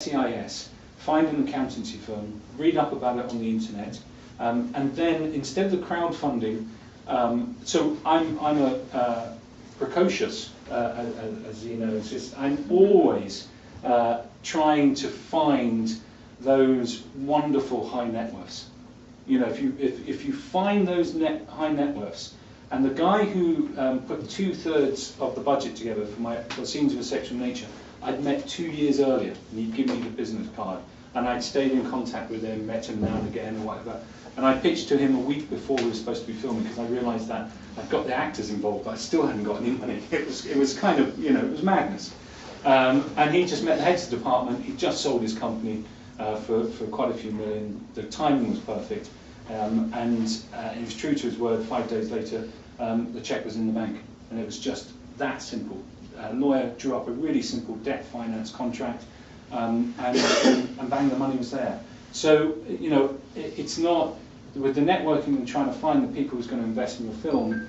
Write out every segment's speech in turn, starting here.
CIS, find an accountancy firm, read up about it on the internet, and then instead of the crowdfunding, so I'm a precocious, as you know, it's just, I'm always trying to find those wonderful high net worths. You know, if you find those high net worths, and the guy who put 2/3 of the budget together for Scenes of a Sexual Nature, I'd met 2 years earlier, and he'd given me the business card, and I'd stayed in contact with him, met him now and again or whatever, and I pitched to him a week before we were supposed to be filming, because I realised that I'd got the actors involved, but I still hadn't got any money. It was kind of, you know, it was madness. And he just met the heads of the department. He just sold his company for quite a few million. The timing was perfect, and he was true to his word. 5 days later, the cheque was in the bank, and it was just that simple. A lawyer drew up a really simple debt finance contract, and bang, the money was there. So, you know, it's not, with the networking and trying to find the people who's going to invest in your film,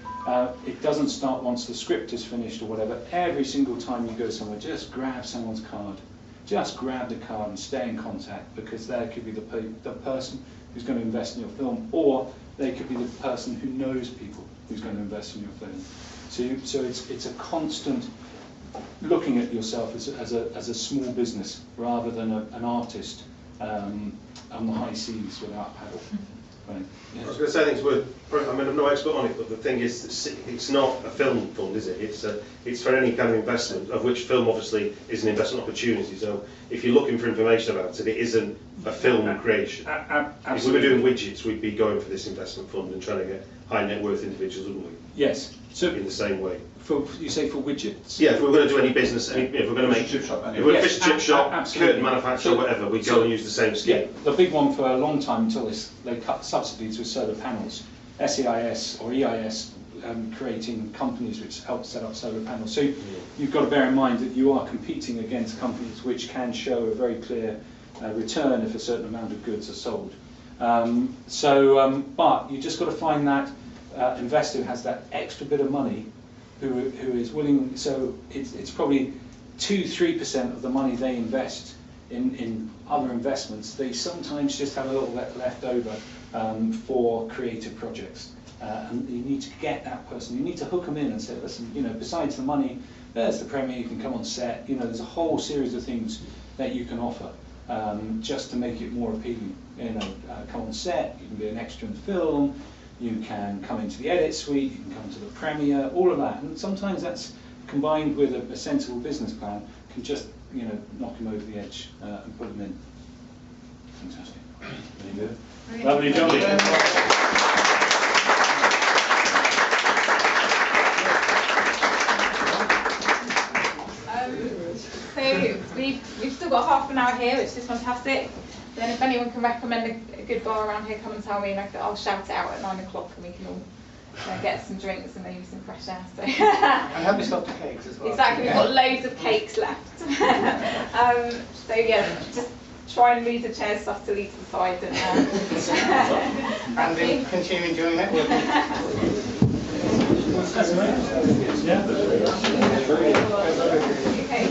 it doesn't start once the script is finished or whatever. Every single time you go somewhere, just grab someone's card. Just grab the card and stay in contact, because there could be the person who's going to invest in your film, or they could be the person who knows people who's going to invest in your film. So it's a constant looking at yourself as a small business rather than an artist on the high seas without a paddle. Right. Yes. I was going to say things were. I mean, I'm no expert on it, but the thing is, it's not a film fund, is it? It's for any kind of investment, of which film obviously is an investment opportunity. So if you're looking for information about it, it isn't a film creation. If we were doing widgets, we'd be going for this investment fund and trying to get high net worth individuals, wouldn't we? Yes. So in the same way. You say for widgets? Yeah, if we were going to do any business, if we're going to make chip shop, if we're a fish and chip shop, curtain manufacturer, whatever, we'd go and use the same scheme. Yeah, the big one for a long time until they cut subsidies with solar panels. SEIS or EIS creating companies which help set up solar panels. So you've got to bear in mind that you are competing against companies which can show a very clear return if a certain amount of goods are sold. But you just got to find that investor who has that extra bit of money, who is willing. So it's probably 2-3% of the money they invest in other investments. They sometimes just have a little bit left over for creative projects, and you need to get that person. You need to hook them in and say, listen, you know, besides the money, there's the premiere. You can come on set. You know, there's a whole series of things that you can offer just to make it more appealing. You know, come on set. You can be an extra in the film. You can come into the edit suite, you can come to the premiere, all of that. And sometimes that's combined with a sensible business plan, can just, you know, knock them over the edge and put them in. Fantastic. Very good. Lovely job. So we've still got half an hour here, which is fantastic. Then if anyone can recommend a good bar around here, come and tell me, and I'll shout it out at 9 o'clock, and we can all get some drinks and maybe some fresh air. So. And help yourself to cakes as well. Exactly, we've got loads of cakes left. So yeah, just try and move the chairs subtly to the side and continue enjoying networking. Yeah. Okay.